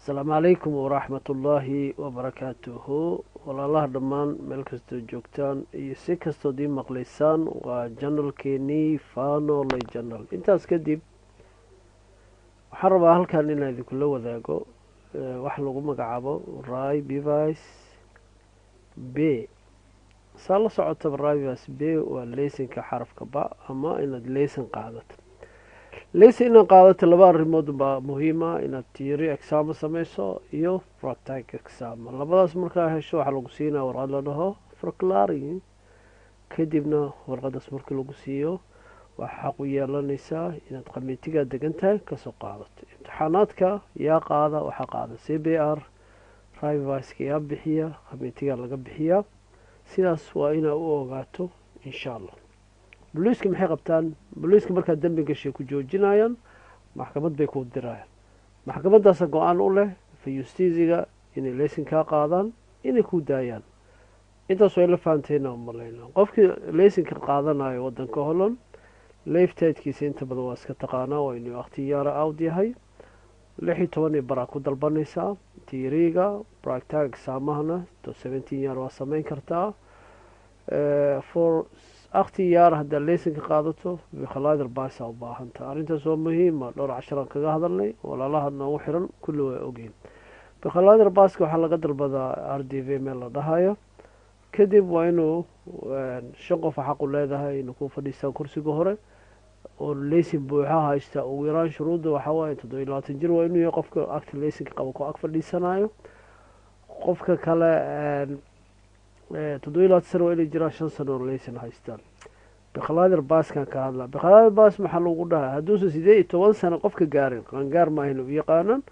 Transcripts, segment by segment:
السلام عليكم ورحمة الله وبركاته والله دمان meel kastoo joogtaan iyo si kastoo dii maqlaysaan waa janalkeenii fanoley janal intaas kadib waxaan rabaa halkan inaan idinkula wadaago wax lagu magacaabo ray device b saa la socotaba ray device b waa leysinka xarafka ba ama inaad leysin qaadato leysin inaad qaadato laba arrimood baa muhiim ah inaad theory exam sameyso iyo practical exam labadaas markaa hesho waxaa lagu siinaa warqad la dhaho forclaring kadibna warqadaas markii lagu siiyo waxaa xaq u yeelanaysaa inaad qamiitigaa degan tahay kasoo qaadato imtixaanaadka yaa qaada waxaa qaada c b r riviceka yaa bixiya qamiitigaa laga bixiyaa sidaas waa inaa u ogaato insha allah booliiska maxay qabtaan booliiska markaa dembi gashay ku joojinayaan maxkamad bay ku dirayaan maxkamadaasa go-aan u leh fayustiisiga inay leysinkaa qaadaan inay ku daayaan intaas way la fahanteena umalayna qofkii leysinka qaadanayo wadanka holland leiftaydkiisa inta badan waa iska taqaanaa waa inuu akhtiyaara awd yahay 16 baraa ku dalbanaysaa tiiriga practical examahana to 17 year waa sameyn kartaa for akhtiyaar haddaad leysinka qaadato bikhalaadir baasa u baahanta arrintaas waa muhiima dhowr casharaan kaga hadalnay walaalaha noogu xiran kulli waa ogeen bikhalaadir baaska waxaa laga dalbadaa r d v meel la dhahayo kadib waa inuu 5 qof xaq u leedahay inuu ku fadhiistaan kursiga hore oo leysin buuxa haysta ugu yaraan shuruudda waxaa waaye 27 jir waa inuu yahay qofka agta leysinka qabo ku ag fadhiisanayo qofka kale 7 sano waa inay jiraan 5 sano oo leysin haystaan bikhalaadir baaskan ka hadlaa bikhalaadir baas maxaa lagu dhahaa hadduusan 18 sano qofka gaarin qaangaar maahin u yaqaanaan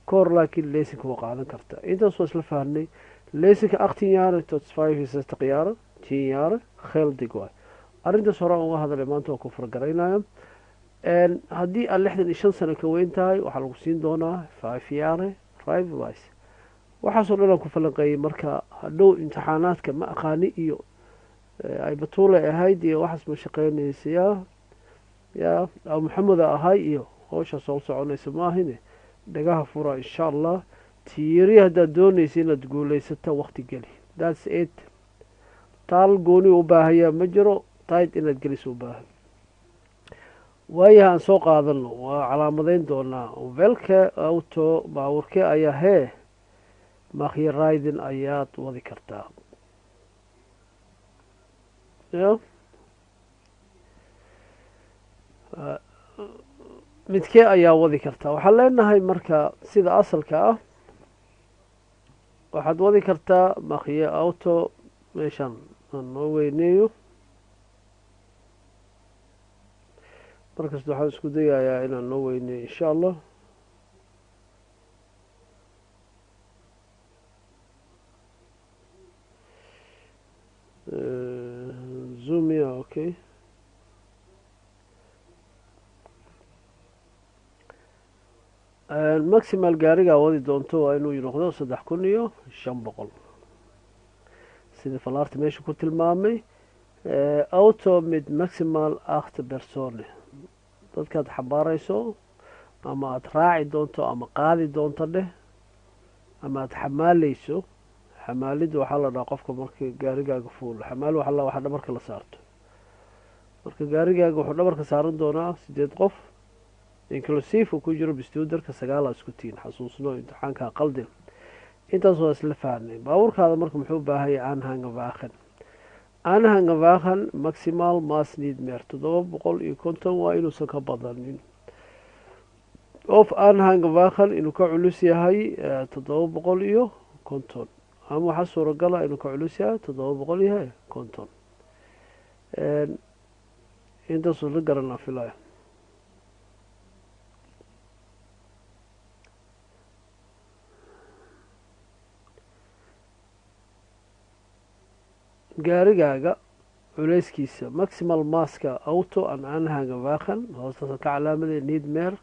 koor laakiin leysinka waa qaadan karta intaas waa isla fahnay leysinka akhtiyaara tot 5 qiyaara tiyaara khaldig waay arrintaas hore uga hadalay maanta waa ku fargaraynaya haddii aad 65 sano ka weyn tahay waxaa lagu siin doonaa 5 yaare right device waxaasoo dhan aan ku falanqeeyey marka hadhow imtixaanaadka ma aqaani iyo ay batuule ahayd iyo waxaas ma shaqeynaysa yaa maxamuda ahay iyo howshaas oo soconaysa ma ahine dhagaha fura insha allah tiiri haddaad doonaysa inaad guulaysata waqti geli that's it taal gooni u baahayaa ma jiro tayd inaad geliso u baahan waayaha aan soo qaadano waa calaamadeyn doonaa velka auto baawurke ayaa hee makhiya raydin ayaad wadi kartaa midkee ayaa wadi kartaa waxaan leenahay marka sida asalka ah waxaad wadi kartaa makhiya auto meeshaan aan noo weyneeyo markasta waxaan isku dayayaa inaan noo weyneeyo insha allah zoomia okay maximal gaarigaa wadi doonto waa inuu noqdo 3500 sida falaarta meesha ku tilmaamay auto mid maximal 8 persone dadkaad xabaarayso ama aad raaci doonto ama qaadi doonto dheh ama aad xamaaleyso xamaalida waxaa la dhahaa qofka marka gaarigaaga fuulo xamaal waxa dhabarka la saarto marka gaarigaaga wuxuu dhabarka saaran doonaa 8 qof inclusive uu ku jiro bistuudarka 9 isku tiin xasuusno imtixaanka qaldin intaas waa isla fahnay baabuurkaada marka muxuu baahay aanhangavaahan maximal mass need meer 750 waa inuusan ka badanin of aanhangavaahan inuu ka culus yahay 750 ama waxaa suuragala inuu ka culus yahay 750 intaasuu la garanaa filaya gaarigaaga culeyskiisa maximal maska auto an aanhangavaahan hoostaasa ka calaamada need meer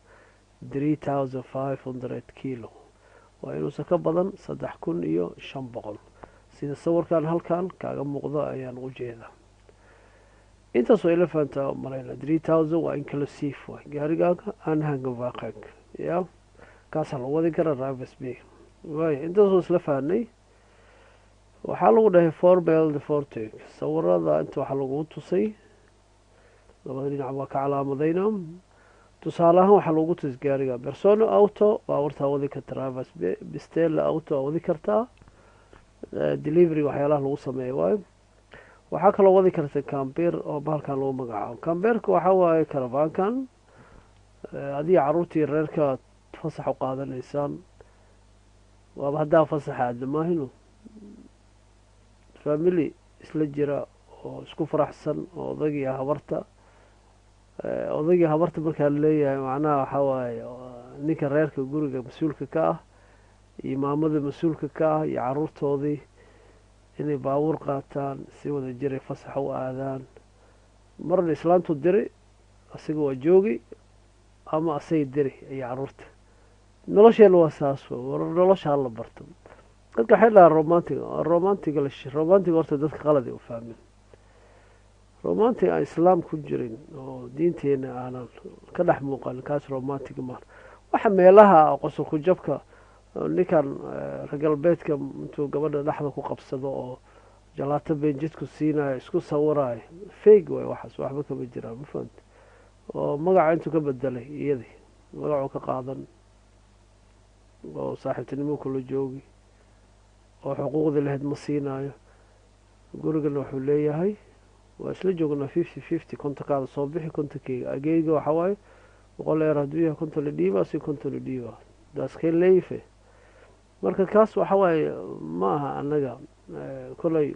3500 kilo waa inuusan ka badan 3500 sida sawirkan halkan kaaga muuqdo ayaan u jeedaa intaas waa ila fahantaa malayna 3000 waa inclusive waay gaarigaaga aanhangavaahan ya kaasaa lagu wadi karaa rivers bay waay intaasoo isla fahnay. waxaa lagu dhahay forbel deforteg sawirada inta waxaa lagu tusay labada dhinac waa ka calaamadayna. tusaale ahaan waxaa lagu tusay gaariga persona auto baabuurtaa wadi karta rivers bistela auto waa wadi kartaa delivery waxyaalaha lagu sameeya waayo. waxaa kaloo wadi karta camber oo bahalkan lagu magacaabo camberka waxaa waaye caravankan adiga caruurtii reerka fasax u qaadanaysaan waaba haddaa fasaxa aadamaahino family isla jira oo isku faraxsan oo odagii habarta markaa leeyahay macnaha waxaa waaye ninka reerka guriga mas-uulka ka ah iyo maamada mas-uulka ka ah iyo caruurtoodii inay baabuur qaataan si wada jiray fasax u aadaan. marna islaantu diri asiga waa joogi ama asay diri iyo caruurta. nolosheena waa saas nolosha hala barto. dadka waxay dhahaan romantiga horta dadka qaladi u fahmin. romantic aan islaam ku jirin oo diinteena aanan ka dhex muuqan kaas romantic ma waxa meelaha qosol ku jabka ninkan ragalbeedka intuu gabadha dhexda ku qabsado oo jalaato benjidku siinayo isku sawirayo fake way waxaas waxba kama jiraan ma fahamti. oo magaca intuu ka bedelay iyadii magacuu ka qaadan oo saaxiibtinimo kula joogi oo xuquuqdii lahayd ma siinayo. gurigana wuxuu leeyahay waa isla joognaa 50-50 kontonkaada soo bixi kontonkeyga ageyga waxaa waaye boqol hadduu yahay konton la dhiiba si konton la dhiiba daaskay leeyife. marka kaas waxaa waaye ma aha anaga kolay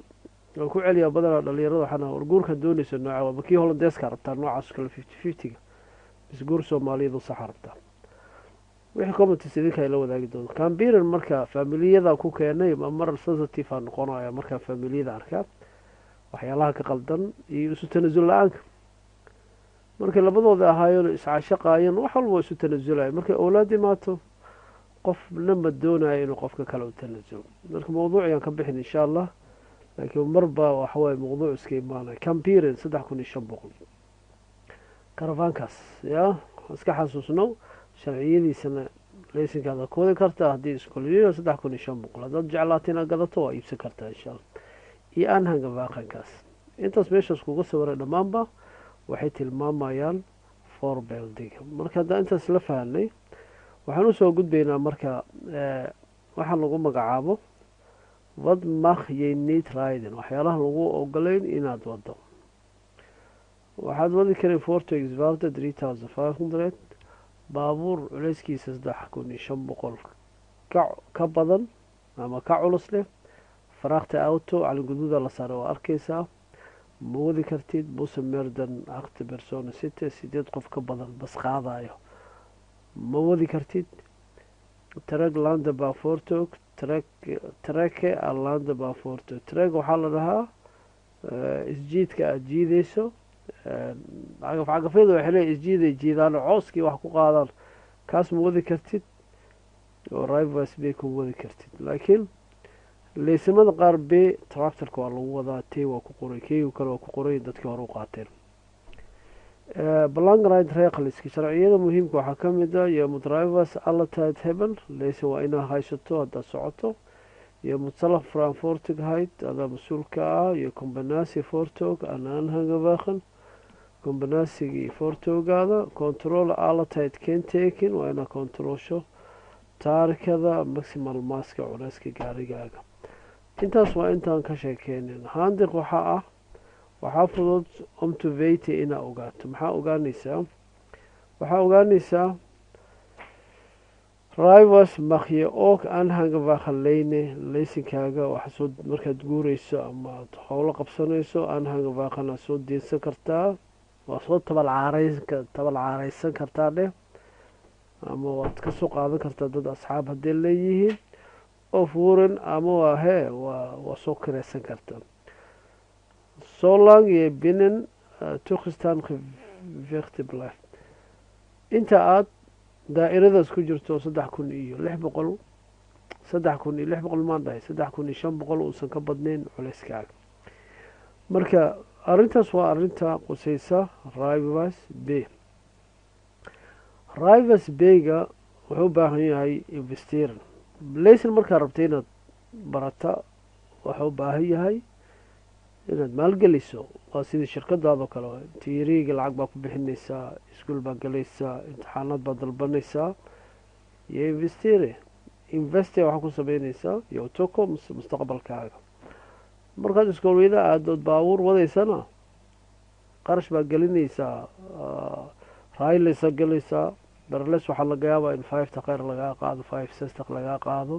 waan ku celiyaa badanaa dhalinyarada waxaan war guurkan doonaysa nooca waaba kii holandeeska rabtaa noocaas kale 50-50ga bis guur soomaaliyeed saxa rabtaa. wixii comments idinka ay la wadaagi doonto cambiran marka familiyada ku keenay mar sensitive aan noqonaya marka familiyada arkaa waxyaalaha ka qaldan iyo isu tanaasul la'aanka. markay labadooda ahaayeen iscaashaqaayeen wax walba isu tanaasulaya markay awlaad imaato qofna ma doonayo inuu qofka kale u tanaasulo. marka mawduuciyaan ka bixin insha allah laakiin marba waxa waaye mawduuc iska imaanaya cambiran 3500 caravankaas yaa iska xasuusno sharciyadiisana laysankaada ku wadi kartaa haddii iskuuliyo 3500 haddaad jeclaato inaad gadato waa iibsan kartaa insha allah. iyo aanhanga baaqankaas intaas meeshaas kuga sawiray dhammaanba waxay tilmaamayaan forbeldiga. marka haddaan intaas la fahanay waxaan usoo gudbaynaa marka waxaan lagu magacaabo vad mak yenit riden waxyaalaha lagu ogolayn inaad wado. waxaad wadi karay forto exvalda 3500 baabuur culeyskiisa 3500 ka badan ama ka culus leh faraaqta auto calin guduuda la saaray waa arkaysaa ma wadi kartid busa merdan aqti persona site 8 qof ka badan bas qaadayo ma wadi kartid. trag landa bafortog trake alanda bafortog trag waxaa la dhahaa isjiidka aad jiidayso cagafyada waxay leeyihin isjiiday jiidaan cooskii wax ku qaadaan kaas ma wadi kartid oo rivers bay ku wadi kartid. laakiin leysamada qaar b tractorka waa lagu wadaa t waa ku qoray keygu kale waa ku qoray dadkii hore u qaateen. balangride reqliski sharciyada muhiimka waxaa ka mid ah iyo drivers allatide hebel leysa waa inaa haysato haddaad socoto iyo mutsalaf frankfurtig hayd adaa mas-uulka ah iyo combinasi fortog anaanhangabaakan combinasigii fortogaada control allatide kentekin waa inaa controlsho taarikada maximal maska culeyska gaarigaaga. intaas waa intaan ka sheekeynin. handiq waxaa ah waxaa fudud omtovate inaa ogaato. maxaa ogaanaysaa waxaa ogaanaysaa rivers makye og anhangabaakanleyne leysinkaaga waxaa markaad guureyso ama aad howlo qabsanayso anhangabaakan soo deensan kartaa waa soo tabalcaareysan kartaa dheh ama waad kasoo qaadan kartaa dad asxaab hadday leeyihiin oo fuuran ama waa waa soo kireysan kartaa. solang iyo binen turkistan vertibla inta aad daa'iradaas ku jirto 3600 maan dhahay 3500 uusan ka badnayn culeyskaaga. marka arrintaas waa arrinta qusaysa rivers bay. rivers bayga wuxuu u baahan yahay investiran. laysan markaa rabta inaad barata wuxuu u baahan yahay inaad maalgeliso. waa sidii shirkadaadoo kale waay. tiiriga lacag baa ku bixinaysaa, iskuol baa galaysaa, imtixaanaad baa dalbanaysaa iyo investire. investe waxaa ku sameynaysaa iyo toko mustaqbalkaaga. markaad iskoolweyda aadood baabuur wadaysana qarash baa gelinaysaa, rayleysa gelaysaa. berles waxaa laga yaabaa in 5 taqeer lagaa qaado, 5 sestaq lagaa qaado.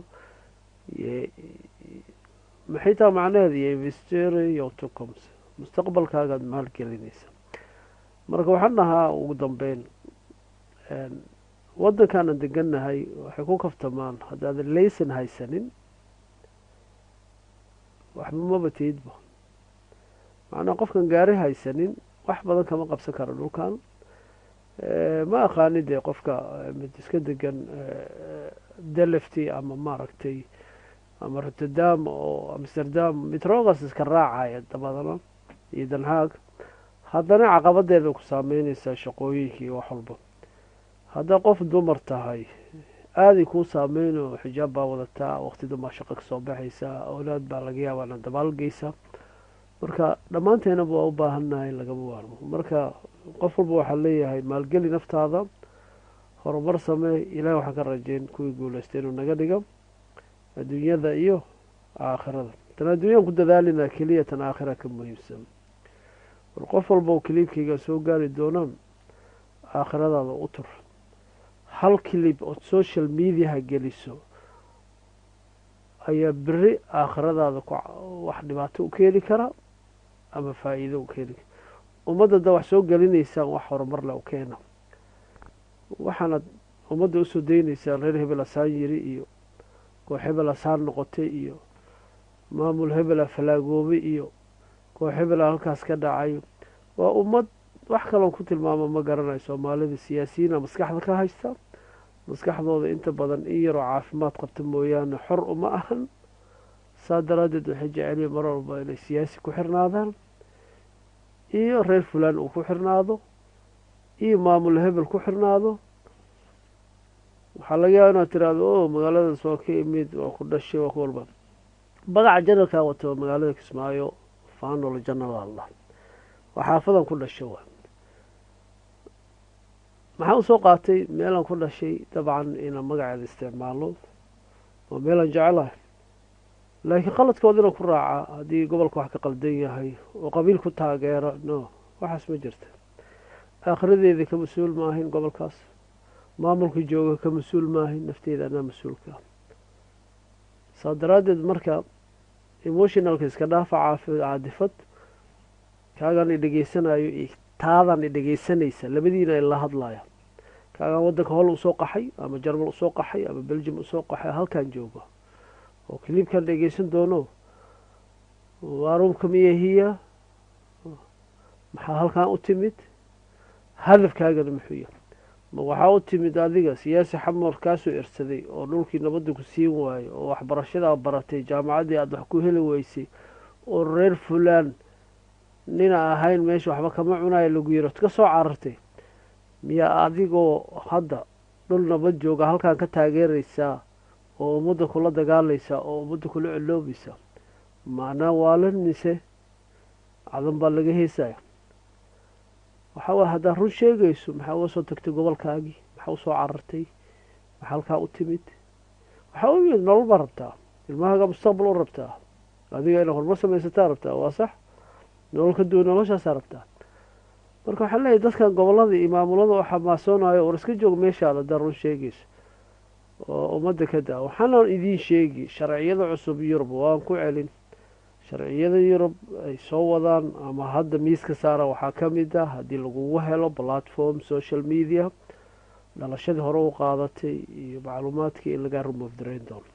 maxay taa macnaheed iyo investere iyo tocoms mustaqbalkaagaad maal gelinaysa. marka waxaan dhahaa ugu dambeyn waddankaanan degannahay waxay ku kaftamaan haddaadan laysan haysanin waxba maba tiidba. macnaa qofkan gaari haysanin wax badan kama qabsan karo dhulkan. ma aqaani dee qofka mid iska degan delefty ama maaragtay ama rotterdam oo amsterdam mitroogas iska raacaya dabadana iyo danhaag, haddana caqabadeeda ku saameynaysaa shaqooyinkii wax walba. haddaa qof dumar tahay aaday kuu saameyno, xijaab baa wadataa, waqti danbaa shaqo kasoo baxaysaa, awlaad baa laga yaabaa na dabaalgeysa. marka dhammaanteenaba waa u baahannahay lagama waarmo. marka qof walba waxaa leeyahay maalgeli naftaada, horumar samee. ilahi waxaan ka rajeyn kuwii guulaystay inuu naga dhigo adduunyada iyo aakhirada. tan adduunyaan ku dadaalina keliya, tan aakhira ka muhiimsan. war qof walba oo kiliibkayga soo gaari doonaan aakhiradaada u tur. hal kilib ood social mediaha geliso ayaa beri aakhiradaada wax dhibaato u keeni kara ama faa'iido u keeni kara. ummadda da wax soo gelinaysaan wax horumar leh u keena. waxaanad ummadda usoo daynaysaan reer hebel asaan yiri iyo koox hebel asaan noqotay iyo maamul hebela falaagoobay iyo koox hebela halkaas ka dhacayo. waa ummad wax kaloon ku tilmaamo ma garanayo. soomaalida siyaasiyiina maskaxda ka haysta, maskaxdooda inta badan in yaroo caafimaad qabta mooyaane xor uma ahan. saa daraaddeed waxay jeceliya mar walba inay siyaasi ku xirnaadaan iyo reer fulaan uu ku xirnaado iyo maamul hebel ku xirnaado. waxaa laga yaaba inaad tiraahdo o magaaladaas waa ka imid, waa ku dhashay, waa ku walba. bagaca janalkaa wato magaalada kismaayo faanolo janal allah waa xaafadan ku dhashay. waa maxaa usoo qaatay meelaan ku dhashay dabcan inaan magaceeda isticmaalo oo meelaan jecelahay, laakiin qaladkooda inaan ku raaca haddii gobolka wax ka qaldan yahay oo qabiil ku taageera no, waxaas ma jirta. aakhiradeeda ka mas-uul maahayn gobolkaas, maamulka jooga ka mas-uul maahayn, nafteeda anaa mas-uulka. saa daraaddeed marka emotionalka iska dhaafa caadifad. kaagaan i dhegeysanayo iyo taadan i dhegeysanaysa labadiina la hadlaya. kaagaan waddanka hol usoo qaxay ama jarmal usoo qaxay ama belgium usoo qaxay halkaan joogo oo kiliibkaan dhegeysan doono. waarumka miyahiya maxaa halkaan u timid, hadafkaagana muxuu yahay. ma waxaa u timid adiga siyaasi xamar kaasoo irsaday oo dhulkii nabadda ku siin waayo oo waxbarashadaa baratay, jaamacaddii aada wax ku heli weysay, oo reer fulaan nina ahayn meesha waxba kama cunayo lagu yiro ka soo carartay. miyaa adigoo hadda dhul nabad jooga halkaan ka taageeraysaa oo ummadda kula dagaalaysaa oo ummadda kula coloobaysaa? macnaa waalan mise cadan baa laga heysaya. waxaa waay haddaad run sheegayso maxaa uga soo tagtay gobolkaagii, maxaa usoo carartay, maxaa halkaa u timid? waxaa u yimid nolol baa rabtaa, ilmahaaga mustaqbal u rabtaa, adiga inaad horumar samaysataa rabtaa. waa sax, nolol ka duwan noloshaasaa rabtaa. marka waxaa leeyahay dadkan gobollada iyo maamulada oo xamaasoonayo war iska joog meeshaada haddaad run sheegayso oo ummadda ka daa. waxaana idiin sheegi sharciyada cusub yurub waan ku celin. sharciyada yurub ay soo wadaan ama hadda miiska saara waxaa ka mid ah haddii lagugu helo platform social media dhalashadii hore u qaadatay iyo macluumaadkii in lagaa remove darayn doono.